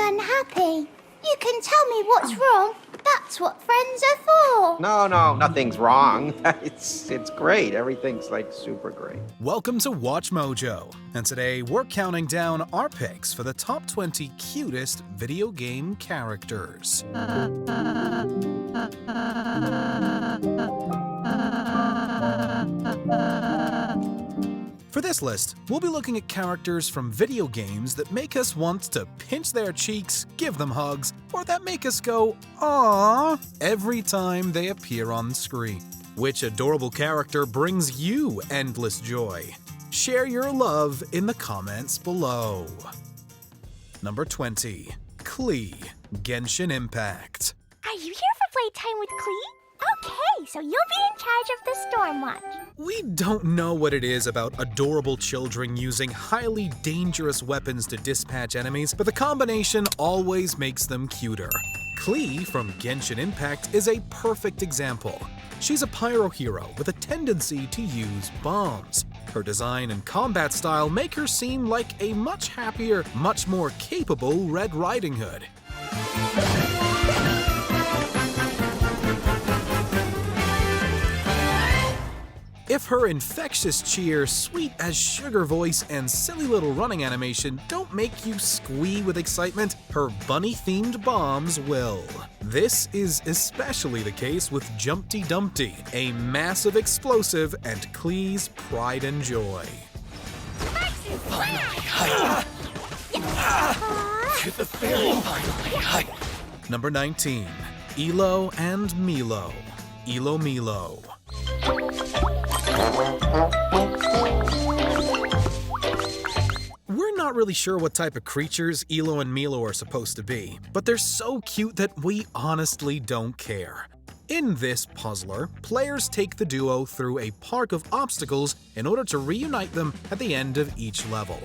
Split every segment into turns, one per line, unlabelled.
unhappy. You can tell me what's wrong. That's what friends are for.
No, nothing's wrong. It's great. Everything's like super great.
Welcome to Watch Mojo, and today we're counting down our picks for the top 20 cutest video game characters. For this list, we'll be looking at characters from video games that make us want to pinch their cheeks, give them hugs, or that make us go, "aww," every time they appear on screen. Which adorable character brings you endless joy? Share your love in the comments below. Number 20. Klee, Genshin Impact.
Are you here for playtime with Klee? Okay, so you'll be in charge of the Storm Watch.
We don't know what it is about adorable children using highly dangerous weapons to dispatch enemies, but the combination always makes them cuter. Klee from Genshin Impact is a perfect example. She's a pyro hero with a tendency to use bombs. Her design and combat style make her seem like a much happier, much more capable Red Riding Hood. If her infectious cheer, sweet as sugar voice, and silly little running animation don't make you squee with excitement, her bunny-themed bombs will. This is especially the case with Jumpty Dumpty, a massive explosive and Klee's pride and joy.
To the fairy finally.
Number 19. Elo and Milo. Elo Milo. We're not really sure what type of creatures Elo and Milo are supposed to be, but they're so cute that we honestly don't care. In this puzzler, players take the duo through a park of obstacles in order to reunite them at the end of each level.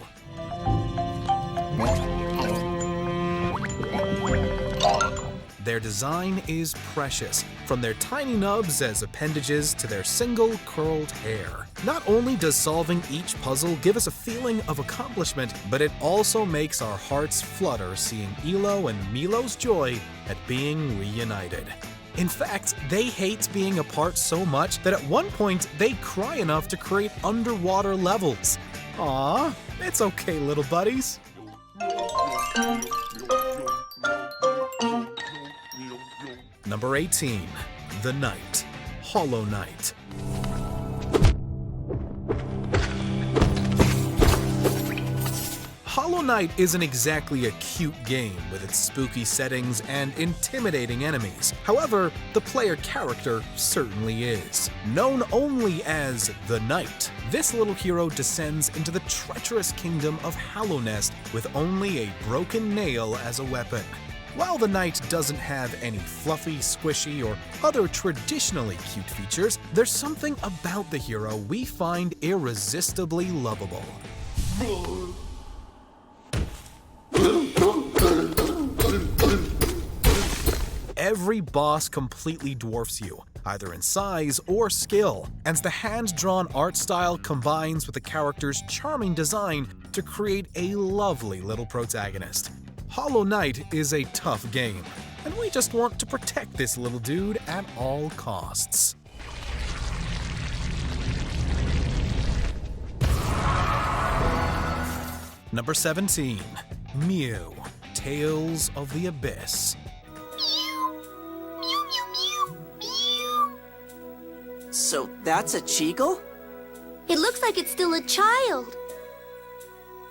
Their design is precious, from their tiny nubs as appendages to their single curled hair. Not only does solving each puzzle give us a feeling of accomplishment, but it also makes our hearts flutter seeing Elo and Milo's joy at being reunited. In fact, they hate being apart so much that at one point they cry enough to create underwater levels. Aww, it's okay, little buddies. Number 18. The Knight, Hollow Knight. Hollow Knight isn't exactly a cute game with its spooky settings and intimidating enemies. However, the player character certainly is. Known only as the Knight, this little hero descends into the treacherous kingdom of Hallownest with only a broken nail as a weapon. While the Knight doesn't have any fluffy, squishy, or other traditionally cute features, there's something about the hero we find irresistibly lovable. Every boss completely dwarfs you, either in size or skill, and the hand-drawn art style combines with the character's charming design to create a lovely little protagonist. Hollow Knight is a tough game, and we just want to protect this little dude at all costs. Number 17. Mew, Tales of the Abyss.
So that's a Cheagle?
It looks like it's still a child.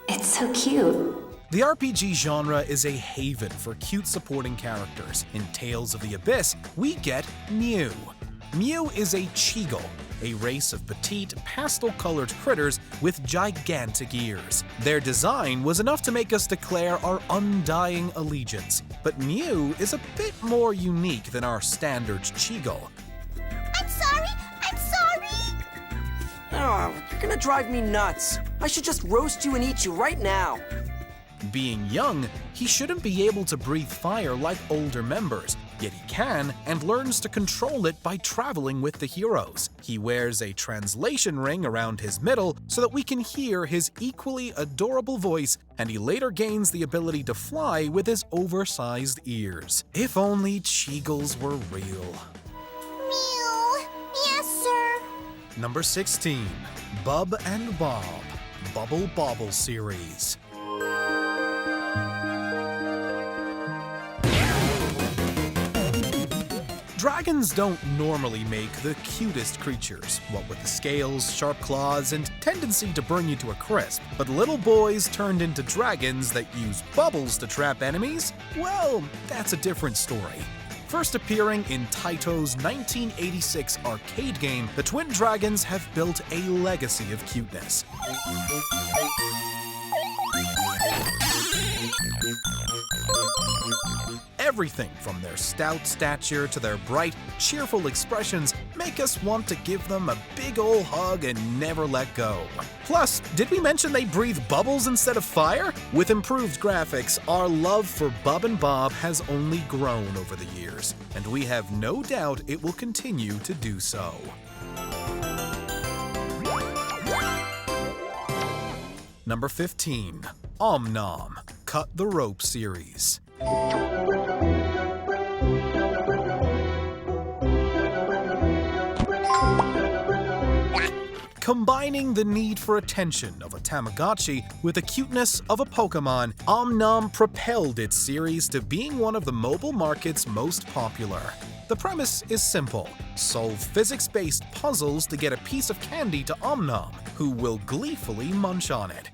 It's so cute.
The RPG genre is a haven for cute supporting characters. In Tales of the Abyss, we get Mew. Mew is a Cheagle, a race of petite, pastel-colored critters with gigantic ears. Their design was enough to make us declare our undying allegiance, but Mew is a bit more unique than our standard Cheagle.
I'm sorry!
Oh, you're gonna drive me nuts. I should just roast you and eat you right now.
Being young, he shouldn't be able to breathe fire like older members, Yet he can, and learns to control it by traveling with the heroes. He wears a translation ring around his middle so that we can hear his equally adorable voice, and he later gains the ability to fly with his oversized ears. If only Cheagles were real.
Mew. Yes, sir.
Number 16. Bub and Bob, Bubble Bobble series. Dragons don't normally make the cutest creatures, what with the scales, sharp claws, and tendency to burn you to a crisp. But little boys turned into dragons that use bubbles to trap enemies? Well, that's a different story. First appearing in Taito's 1986 arcade game, the twin dragons have built a legacy of cuteness. Everything from their stout stature to their bright, cheerful expressions make us want to give them a big ol' hug and never let go. Plus, did we mention they breathe bubbles instead of fire? With improved graphics, our love for Bub and Bob has only grown over the years, and we have no doubt it will continue to do so. Number 15. Awww, Cut the Rope series. Combining the need for attention of a Tamagotchi with the cuteness of a Pokemon, Awww propelled its series to being one of the mobile market's most popular. The premise is simple. Solve physics-based puzzles to get a piece of candy to Awww, who will gleefully munch on it.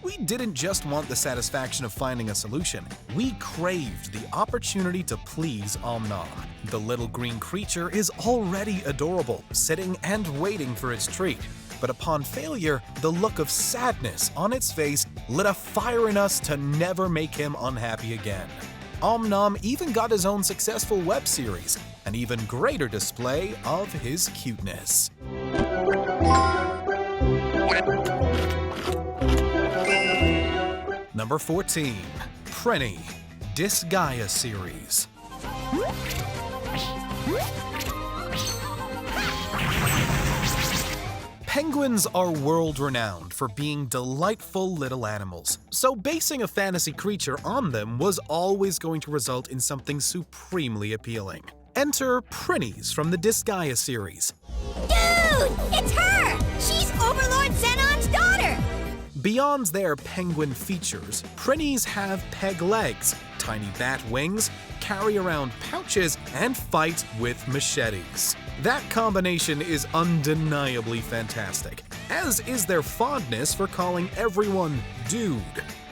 We didn't just want the satisfaction of finding a solution, we craved the opportunity to please Awww. The little green creature is already adorable, sitting and waiting for its treat. But upon failure, the look of sadness on its face lit a fire in us to never make him unhappy again. Awww even got his own successful web series, an even greater display of his cuteness. Number 14. Prinny, Disgaea series. Penguins are world-renowned for being delightful little animals, so basing a fantasy creature on them was always going to result in something supremely appealing. Enter Prinnies from the Disgaea series.
Dude, it's her! She's Overlord Xenon's daughter!
Beyond their penguin features, Prinnies have peg legs, tiny bat wings, carry around pouches, and fight with machetes. That combination is undeniably fantastic, as is their fondness for calling everyone dude.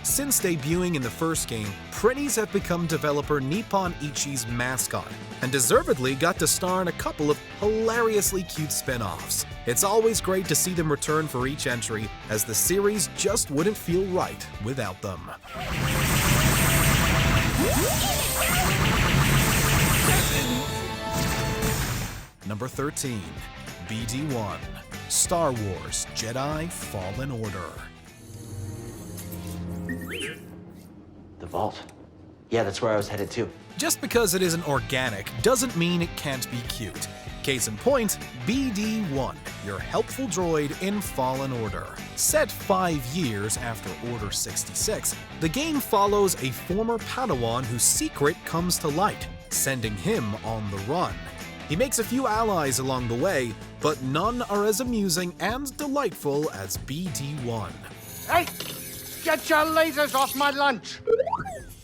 Since debuting in the first game, Prinnies have become developer Nippon Ichi's mascot, and deservedly got to star in a couple of hilariously cute spin-offs. It's always great to see them return for each entry, as the series just wouldn't feel right without them. Number 13. BD1, Star Wars Jedi Fallen Order.
The vault. Yeah, that's where I was headed to.
Just because it isn't organic doesn't mean it can't be cute. Case in point, BD1, your helpful droid in Fallen Order. Set 5 years after Order 66, the game follows a former Padawan whose secret comes to light, sending him on the run. He makes a few allies along the way, but none are as amusing and delightful as BD1.
Hey! Get your lasers off my lunch!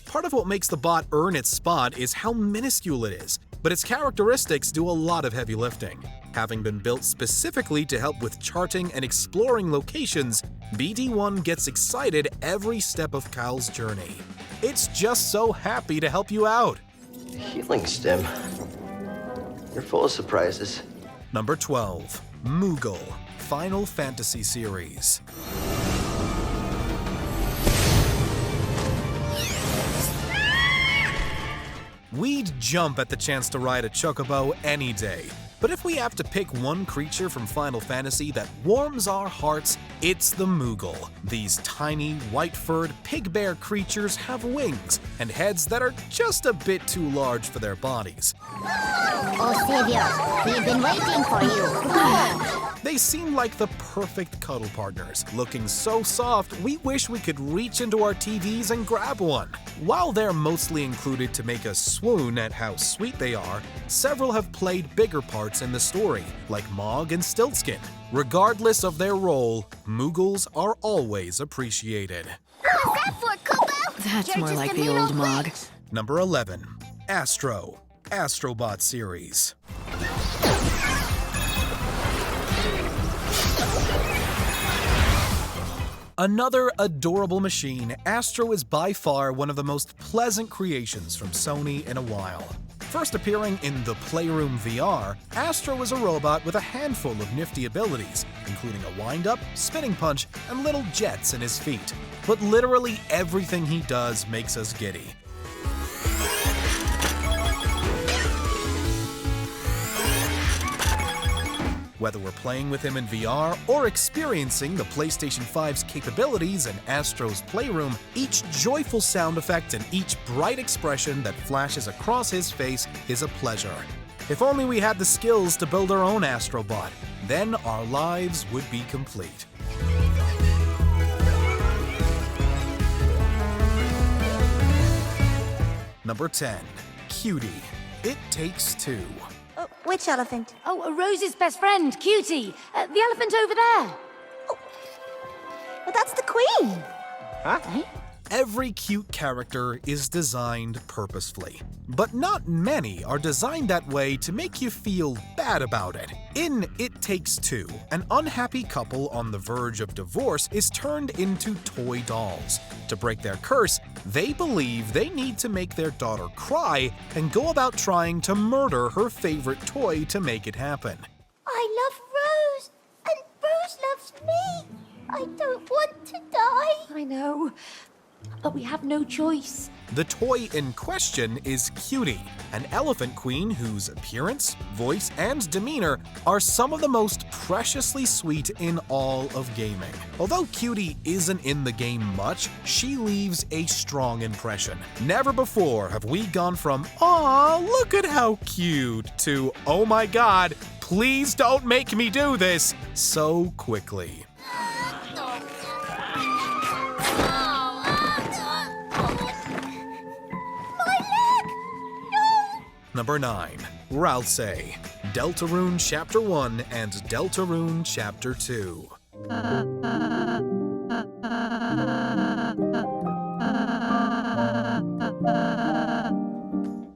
Part of what makes the bot earn its spot is how minuscule it is, but its characteristics do a lot of heavy lifting. Having been built specifically to help with charting and exploring locations, BD1 gets excited every step of Kyle's journey. It's just so happy to help you out.
Healing stim. You're full of surprises.
Number 12. Moogle, Final Fantasy series. We'd jump at the chance to ride a chocobo any day, But if we have to pick one creature from Final Fantasy that warms our hearts, it's the Moogle. These tiny, white-furred pig bear creatures have wings and heads that are just a bit too large for their bodies.
Oh, Savior, we've been waiting for you.
They seem like the perfect cuddle partners. Looking so soft, we wish we could reach into our TVs and grab one. While they're mostly included to make us swoon at how sweet they are, several have played bigger parts in the story, like Mog and Stiltskin. Regardless of their role, Moogles are always appreciated.
What's that for, Kubo?
That's more like the old Mog.
Number 11. Astro Bot series. Another adorable machine, Astro is by far one of the most pleasant creations from Sony in a while. First appearing in the Playroom VR, Astro is a robot with a handful of nifty abilities, including a wind-up, spinning punch, and little jets in his feet. But literally everything he does makes us giddy. Whether we're playing with him in VR or experiencing the PlayStation 5's capabilities in Astro's Playroom, each joyful sound effect and each bright expression that flashes across his face is a pleasure. If only we had the skills to build our own Astro Bot, then our lives would be complete. Number 10. Cutie. It Takes Two.
Which elephant?
Oh, Rose's best friend, Cutie. The elephant over there.
Well, that's the queen.
Huh?
Every cute character is designed purposefully, but not many are designed that way to make you feel bad about it. In It Takes Two, an unhappy couple on the verge of divorce is turned into toy dolls. To break their curse, they believe they need to make their daughter cry and go about trying to murder her favorite toy to make it happen.
I love Rose, and Rose loves me. I don't want to die.
I know, but we have no choice.
The toy in question is Cutie, an elephant queen whose appearance, voice, and demeanor are some of the most preciously sweet in all of gaming. Although Cutie isn't in the game much, she leaves a strong impression. Never before have we gone from, "Aw, look at how cute," to, "Oh my god, please don't make me do this," so quickly. Number 9. Ralsei. Deltarune Chapter 1 and Deltarune Chapter 2.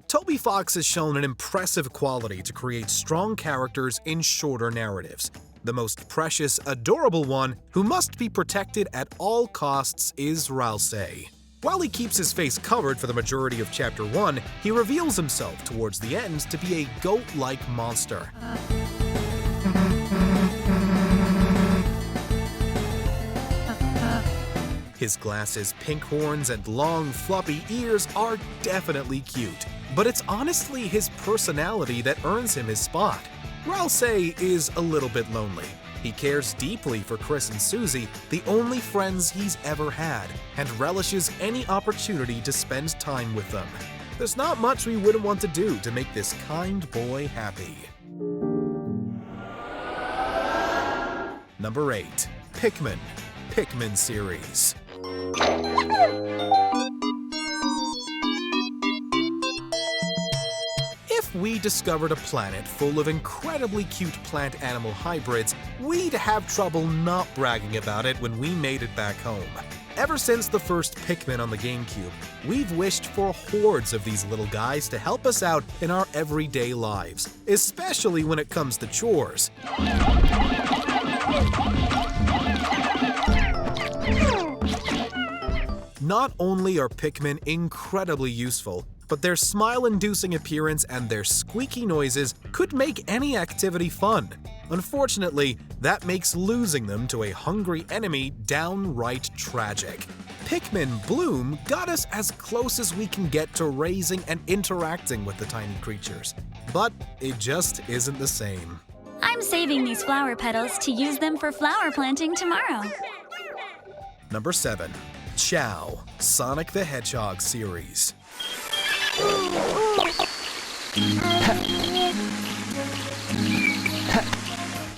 Toby Fox has shown an impressive quality to create strong characters in shorter narratives. The most precious, adorable one, who must be protected at all costs, is Ralsei. While he keeps his face covered for the majority of Chapter 1, he reveals himself towards the end to be a goat-like monster. His glasses, pink horns, and long, floppy ears are definitely cute, but it's honestly his personality that earns him his spot. Ralsei is a little bit lonely. He cares deeply for Chris and Susie, the only friends he's ever had, and relishes any opportunity to spend time with them. There's not much we wouldn't want to do to make this kind boy happy. Number 8. Pikmin series. If we discovered a planet full of incredibly cute plant-animal hybrids, we'd have trouble not bragging about it when we made it back home. Ever since the first Pikmin on the GameCube, we've wished for hordes of these little guys to help us out in our everyday lives, especially when it comes to chores. Not only are Pikmin incredibly useful, but their smile-inducing appearance and their squeaky noises could make any activity fun. Unfortunately, that makes losing them to a hungry enemy downright tragic. Pikmin Bloom got us as close as we can get to raising and interacting with the tiny creatures. But it just isn't the same.
I'm saving these flower petals to use them for flower planting tomorrow.
Number 7. Chow, Sonic the Hedgehog series.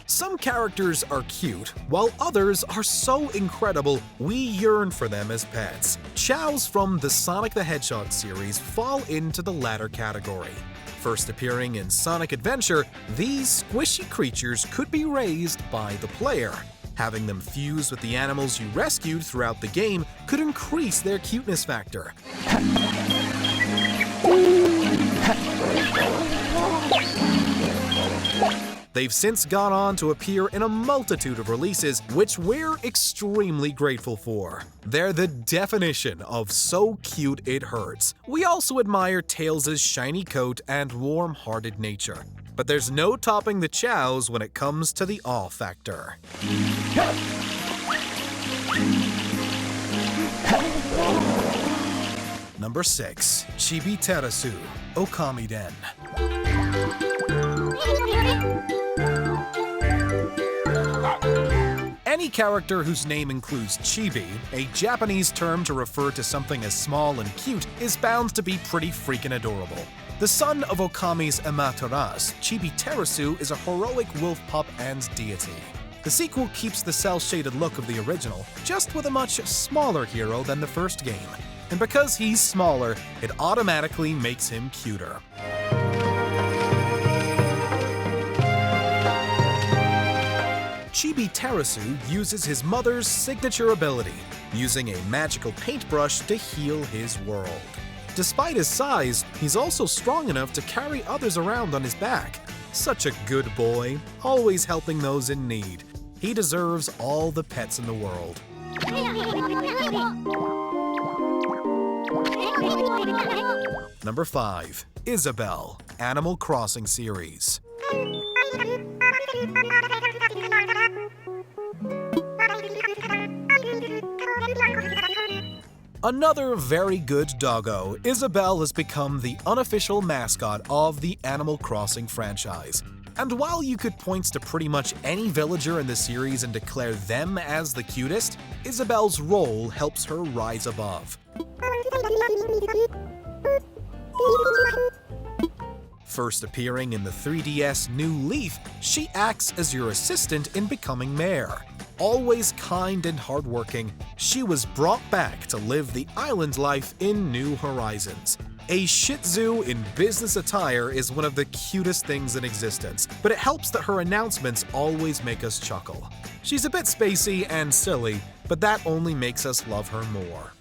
Some characters are cute, while others are so incredible we yearn for them as pets. Chows from the Sonic the Hedgehog series fall into the latter category. First appearing in Sonic Adventure, these squishy creatures could be raised by the player. Having them fuse with the animals you rescued throughout the game could increase their cuteness factor. They've since gone on to appear in a multitude of releases, which we're extremely grateful for. They're the definition of so cute it hurts. We also admire Tails' shiny coat and warm-hearted nature. But there's no topping the Chows when it comes to the awe factor. Number 6. Chibi Terasu, Okamiden. Any character whose name includes chibi, a Japanese term to refer to something as small and cute, is bound to be pretty freaking adorable. The son of Okami's Amaterasu, Chibi Terasu is a heroic wolf pup and deity. The sequel keeps the cel-shaded look of the original, just with a much smaller hero than the first game. And because he's smaller, it automatically makes him cuter. Chibi Terasu uses his mother's signature ability, using a magical paintbrush to heal his world. Despite his size, he's also strong enough to carry others around on his back. Such a good boy, always helping those in need. He deserves all the pets in the world. Number 5. Isabelle, Animal Crossing series. Another very good doggo, Isabelle has become the unofficial mascot of the Animal Crossing franchise. And while you could point to pretty much any villager in the series and declare them as the cutest, Isabelle's role helps her rise above. First appearing in the 3DS New Leaf, she acts as your assistant in becoming mayor. Always kind and hardworking, she was brought back to live the island life in New Horizons. A Shih Tzu in business attire is one of the cutest things in existence, but it helps that her announcements always make us chuckle. She's a bit spacey and silly, but that only makes us love her more.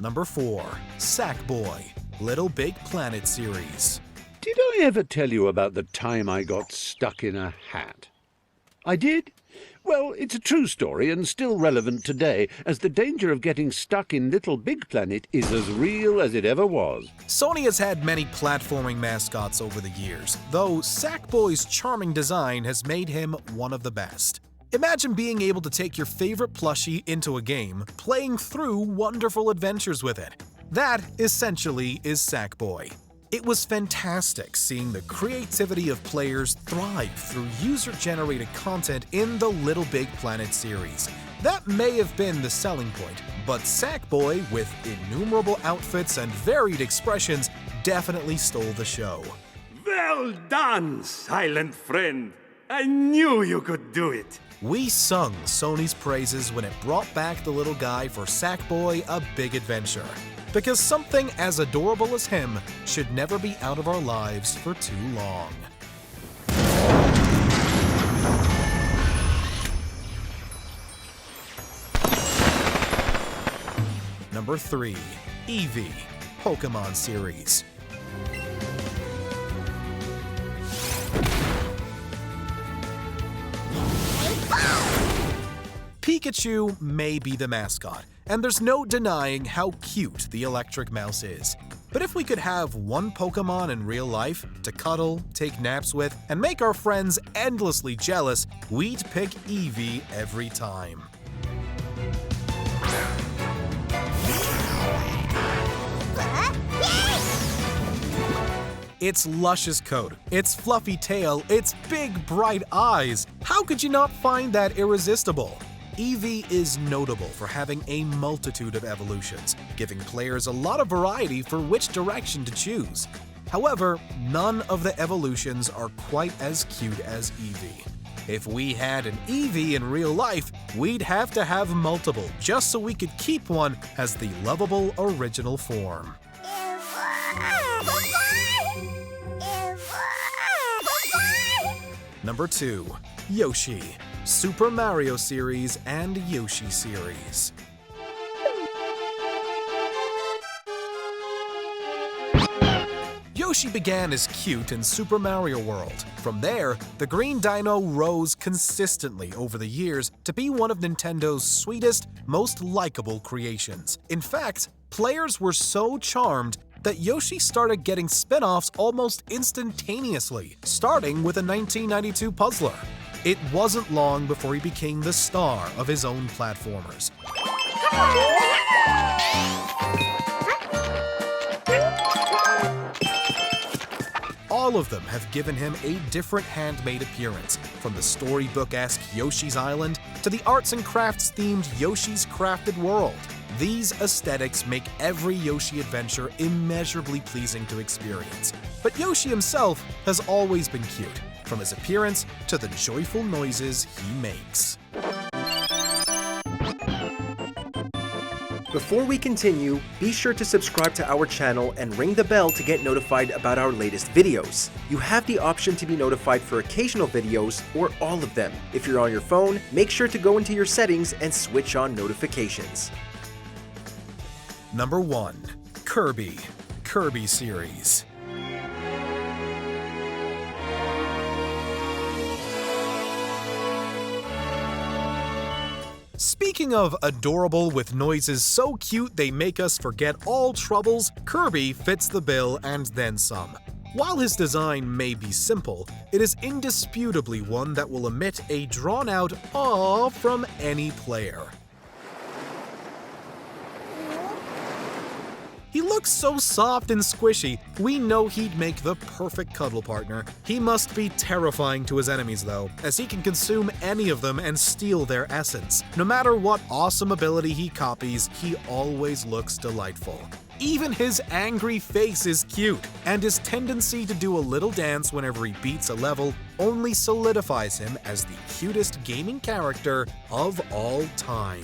Number 4. Sackboy, LittleBigPlanet series.
Did I ever tell you about the time I got stuck in a hat? I did? Well, it's a true story and still relevant today, as the danger of getting stuck in LittleBigPlanet is as real as it ever was.
Sony has had many platforming mascots over the years, though Sackboy's charming design has made him one of the best. Imagine being able to take your favorite plushie into a game, playing through wonderful adventures with it. That, essentially, is Sackboy. It was fantastic seeing the creativity of players thrive through user-generated content in the LittleBigPlanet series. That may have been the selling point, but Sackboy, with innumerable outfits and varied expressions, definitely stole the show.
Well done, silent friend. I knew you could do it.
We sung Sony's praises when it brought back the little guy for Sackboy: A Big Adventure. Because something as adorable as him should never be out of our lives for too long. Number 3. Eevee, Pokemon series. Pikachu may be the mascot, and there's no denying how cute the electric mouse is. But if we could have one Pokemon in real life to cuddle, take naps with, and make our friends endlessly jealous, we'd pick Eevee every time. Its luscious coat, its fluffy tail, its big bright eyes. How could you not find that irresistible? Eevee is notable for having a multitude of evolutions, giving players a lot of variety for which direction to choose. However, none of the evolutions are quite as cute as Eevee. If we had an Eevee in real life, we'd have to have multiple, just so we could keep one as the lovable original form. Number 2. Yoshi. Super Mario series and Yoshi series. Yoshi began as cute in Super Mario World. From there, the green dino rose consistently over the years to be one of Nintendo's sweetest, most likable creations. In fact, players were so charmed that Yoshi started getting spin-offs almost instantaneously, starting with a 1992 puzzler. It wasn't long before he became the star of his own platformers. All of them have given him a different handmade appearance, from the storybook-esque Yoshi's Island to the arts and crafts themed Yoshi's Crafted World. These aesthetics make every Yoshi adventure immeasurably pleasing to experience. But Yoshi himself has always been cute, from his appearance to the joyful noises he makes.
Before we continue, be sure to subscribe to our channel and ring the bell to get notified about our latest videos. You have the option to be notified for occasional videos or all of them. If you're on your phone, make sure to go into your settings and switch on notifications.
Number 1. Kirby. Kirby series. Speaking of adorable with noises so cute they make us forget all troubles, Kirby fits the bill and then some. While his design may be simple, it is indisputably one that will emit a drawn-out "aww" from any player. He looks so soft and squishy, we know he'd make the perfect cuddle partner. He must be terrifying to his enemies though, as he can consume any of them and steal their essence. No matter what awesome ability he copies, he always looks delightful. Even his angry face is cute, and his tendency to do a little dance whenever he beats a level only solidifies him as the cutest gaming character of all time.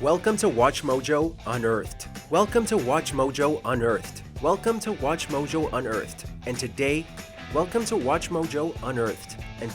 Welcome to WatchMojo Unearthed. Welcome to WatchMojo Unearthed. Welcome to WatchMojo Unearthed. And today, welcome to WatchMojo Unearthed. And